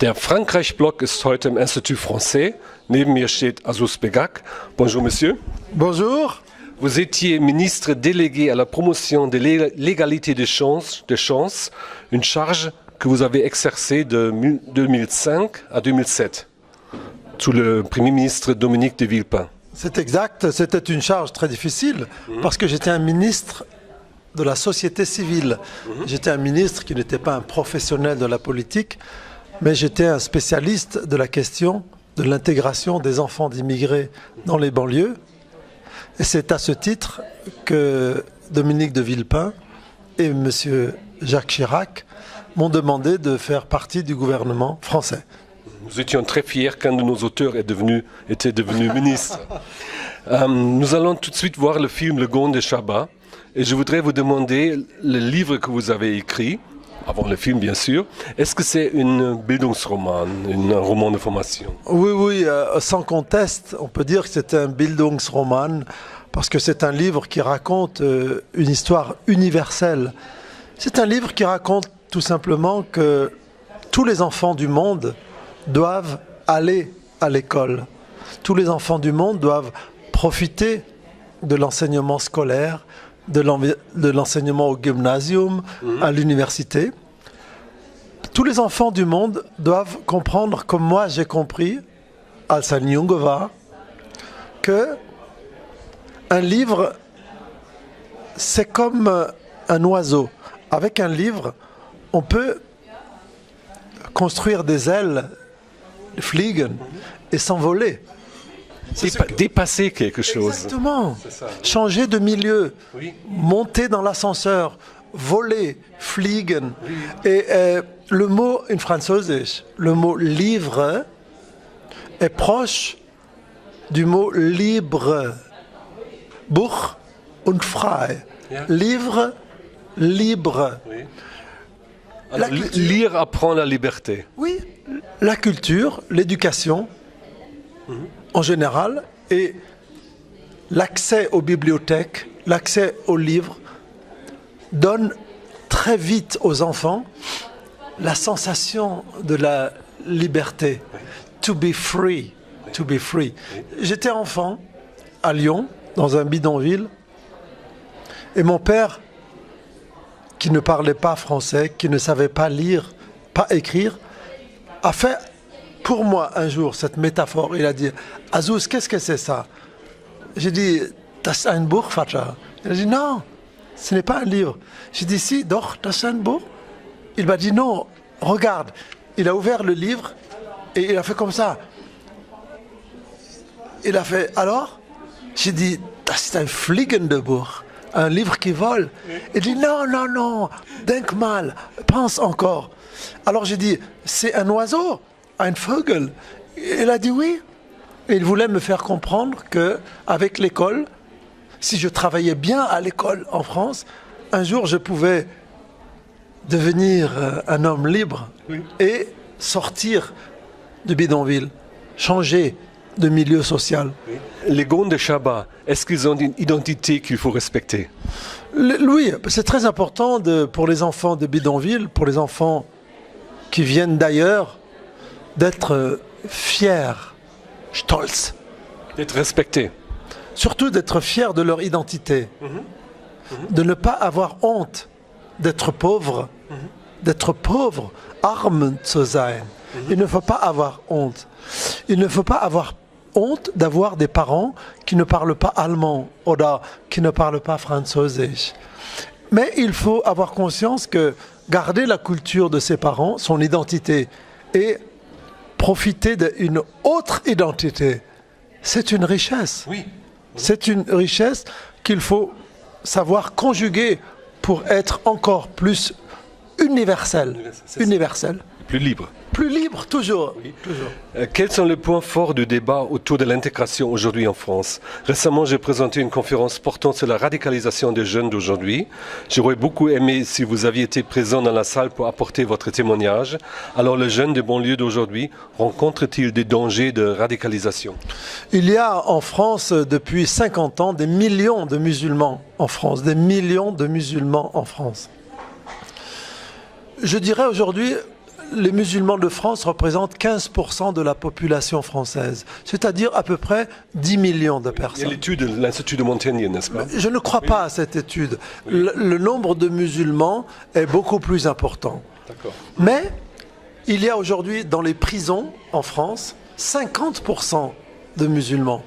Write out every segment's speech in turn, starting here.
Der Frankreich-Block ist heute im Institut Français. Neben mir steht Azouz Begak. Bonjour, monsieur. Bonjour. Vous étiez ministre délégué à la promotion de l'égalité des chances, une charge que vous avez exercée de 2005 à 2007, sous le Premier ministre Dominique de Villepin. C'est exact, c'était une charge très difficile parce que j'étais un ministre de la société civile. J'étais un ministre qui n'était pas un professionnel de la politique, mais j'étais un spécialiste de la question de l'intégration des enfants d'immigrés dans les banlieues. Et c'est à ce titre que Dominique de Villepin et M. Jacques Chirac m'ont demandé de faire partie du gouvernement français. Nous étions très fiers qu'un de nos auteurs était devenu ministre. Nous allons tout de suite voir le film Le Gond de Chabat. Et je voudrais vous demander le livre que vous avez écrit, avant le film bien sûr. Est-ce que c'est un Bildungsroman, un roman de formation? Oui, sans conteste, on peut dire que c'est un Bildungsroman parce que c'est un livre qui raconte une histoire universelle. C'est un livre qui raconte tout simplement que tous les enfants du monde doivent aller à l'école. Tous les enfants du monde doivent profiter de l'enseignement scolaire, de l'enseignement au gymnasium, à l'université. Tous les enfants du monde doivent comprendre, comme moi j'ai compris, als ein Junge war, que un livre, c'est comme un oiseau. Avec un livre, on peut construire des ailes, fliegen, et s'envoler. Dépasser quelque chose. Exactement. Changer de milieu, monter dans l'ascenseur, voler, fliegen. Et le mot in Französisch, le mot livre est proche du mot libre. Buch und frei. Livre, libre. Oui. Alors, lire apprend la liberté. Oui, la culture, l'éducation, en général, et l'accès aux bibliothèques, l'accès aux livres, donne très vite aux enfants la sensation de la liberté. To be free. To be free. J'étais enfant à Lyon, dans un bidonville, et mon père, qui ne parlait pas français, qui ne savait pas lire, pas écrire, a fait pour moi un jour cette métaphore. Il a dit « Azouz, qu'est-ce que c'est ça ?» J'ai dit « Das ist ein Buch, Vater ». Il a dit « Non, ce n'est pas un livre ». J'ai dit « Si, doch, das ist ein Buch ». Il m'a dit « Non, regarde ». Il a ouvert le livre et il a fait comme ça. Il a fait « Alors ?» J'ai dit « Das ist ein fliegende Buch ». Un livre qui vole. Il dit non, denk mal, pense encore. Alors j'ai dit, c'est un oiseau, un Vogel. Il a dit oui. Et il voulait me faire comprendre que avec l'école, si je travaillais bien à l'école en France, un jour je pouvais devenir un homme libre et sortir du bidonville, changer de milieu social. Les Gonds de Chabat, est-ce qu'ils ont une identité qu'il faut respecter? Oui, c'est très important pour les enfants de bidonville, pour les enfants qui viennent d'ailleurs, d'être fiers, stolz. D'être respectés. Surtout d'être fiers de leur identité. De ne pas avoir honte d'être pauvre, arm zu sein. Il ne faut pas avoir honte. Il ne faut pas avoir honte d'avoir des parents qui ne parlent pas allemand ou qui ne parlent pas französisch. Mais il faut avoir conscience que garder la culture de ses parents, son identité, et profiter d'une autre identité, c'est une richesse. Oui. C'est une richesse qu'il faut savoir conjuguer pour être encore plus universel. Plus libre. Plus libre, toujours. Oui, toujours. Quels sont les points forts du débat autour de l'intégration aujourd'hui en France? Récemment, j'ai présenté une conférence portant sur la radicalisation des jeunes d'aujourd'hui. J'aurais beaucoup aimé si vous aviez été présent dans la salle pour apporter votre témoignage. Alors, les jeunes des banlieues d'aujourd'hui rencontrent-ils des dangers de radicalisation? Il y a en France, depuis 50 ans, des millions de musulmans en France. Des millions de musulmans en France. Je dirais aujourd'hui, les musulmans de France représentent 15% de la population française, c'est-à-dire à peu près 10 millions de Il y a personnes. l'étude de l'Institut de Montaigne, n'est-ce pas? Je ne crois pas à cette étude. Le nombre de musulmans est beaucoup plus important. D'accord. Mais il y a aujourd'hui dans les prisons en France 50% de musulmans,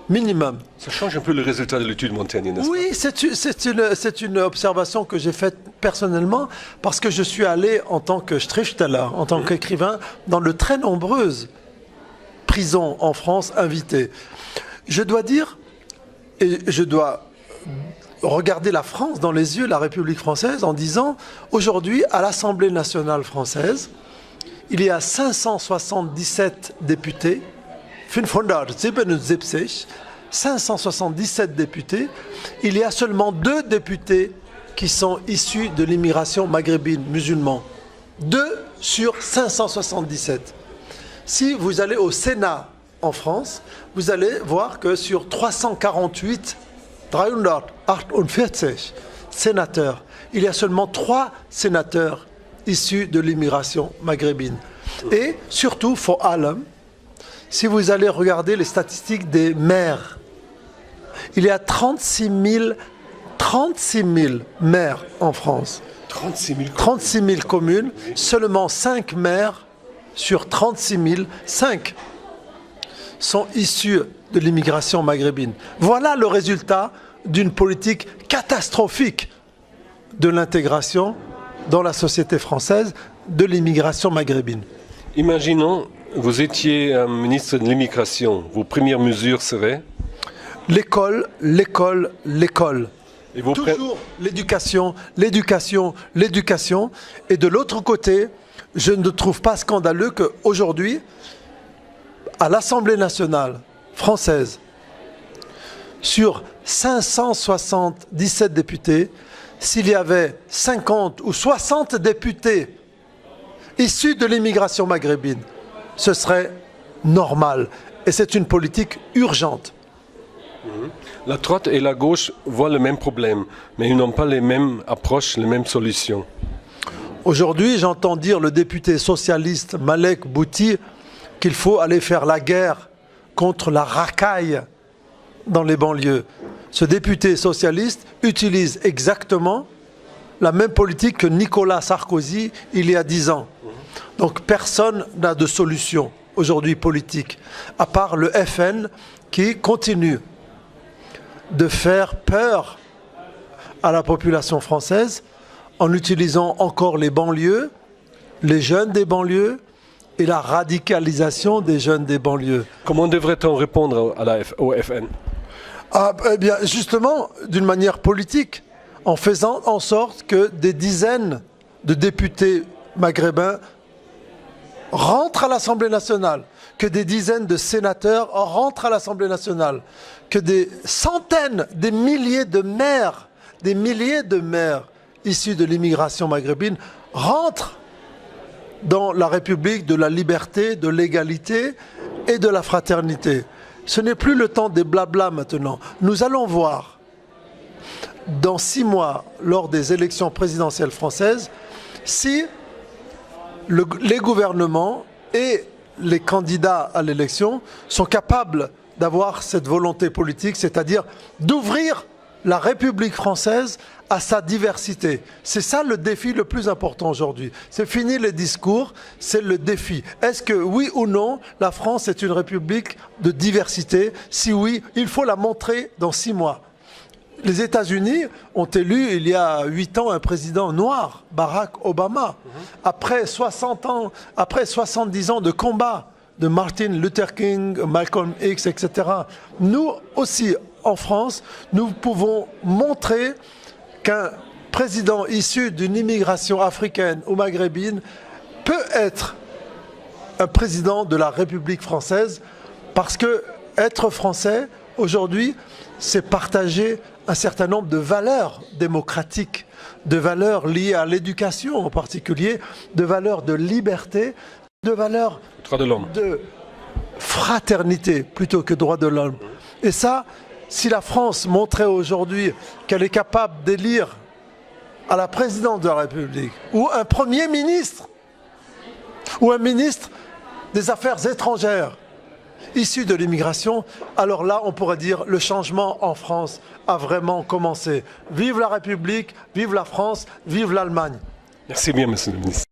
minimum. Ça change un peu le résultat de l'étude Montaigne, n'est-ce Oui, c'est une observation que j'ai faite personnellement parce que je suis allé en tant que Schriftsteller, en tant qu'écrivain, dans de très nombreuses prisons en France invitées. Je dois dire, et je dois regarder la France dans les yeux, la République française, en disant, aujourd'hui, à l'Assemblée nationale française, il y a 577 députés, 577 députés, il y a seulement 2 députés qui sont issus de l'immigration maghrébine musulmane. 2 sur 577. Si vous allez au Sénat en France, vous allez voir que sur 348 sénateurs, il y a seulement 3 sénateurs issus de l'immigration maghrébine. Et surtout, for allem, si vous allez regarder les statistiques des maires, il y a 36 000 maires en France. 36 000. 36 000 communes, seulement 5 maires sur 36 000, 5 sont issus de l'immigration maghrébine. Voilà le résultat d'une politique catastrophique de l'intégration dans la société française de l'immigration maghrébine. Imaginons, vous étiez un ministre de l'immigration. Vos premières mesures seraient? L'école, l'école, l'école. Et vous Toujours l'éducation, l'éducation, l'éducation. Et de l'autre côté, je ne trouve pas scandaleux qu'aujourd'hui, à l'Assemblée nationale française, sur 577 députés, s'il y avait 50 ou 60 députés issus de l'immigration maghrébine, ce serait normal. Et c'est une politique urgente. La droite et la gauche voient le même problème, mais ils n'ont pas les mêmes approches, les mêmes solutions. Aujourd'hui, j'entends dire le député socialiste Malek Bouti qu'il faut aller faire la guerre contre la racaille dans les banlieues. Ce député socialiste utilise exactement la même politique que Nicolas Sarkozy il y a 10 ans. Donc personne n'a de solution aujourd'hui politique, à part le FN qui continue de faire peur à la population française en utilisant encore les banlieues, les jeunes des banlieues et la radicalisation des jeunes des banlieues. Comment devrait-on répondre au FN? Eh bien, justement, d'une manière politique, en faisant en sorte que des dizaines de députés maghrébins rentrent à l'Assemblée nationale, que des dizaines de sénateurs rentrent à l'Assemblée nationale, que des centaines, des milliers de maires issus de l'immigration maghrébine rentrent dans la République de la liberté, de l'égalité et de la fraternité. Ce n'est plus le temps des blablas maintenant. Nous allons voir dans 6 mois, lors des élections présidentielles françaises, si les gouvernements et les candidats à l'élection sont capables d'avoir cette volonté politique, c'est-à-dire d'ouvrir la République française à sa diversité. C'est ça le défi le plus important aujourd'hui. C'est fini les discours, c'est le défi. Est-ce que oui ou non, la France est une république de diversité? Si oui, il faut la montrer dans 6 mois. Les États-Unis ont élu il y a 8 ans un président noir, Barack Obama. Après 60 ans, après 70 ans de combat de Martin Luther King, Malcolm X, etc. Nous aussi, en France, nous pouvons montrer qu'un président issu d'une immigration africaine ou maghrébine peut être un président de la République française parce que être français, aujourd'hui, c'est partager un certain nombre de valeurs démocratiques, de valeurs liées à l'éducation en particulier, de valeurs de liberté, de valeurs de fraternité plutôt que droit de l'homme. Et ça, si la France montrait aujourd'hui qu'elle est capable d'élire à la présidence de la République ou un Premier ministre ou un ministre des Affaires étrangères issu de l'immigration, alors là, on pourrait dire le changement en France a vraiment commencé. Vive la République, vive la France, vive l'Allemagne. Merci bien, Monsieur le ministre.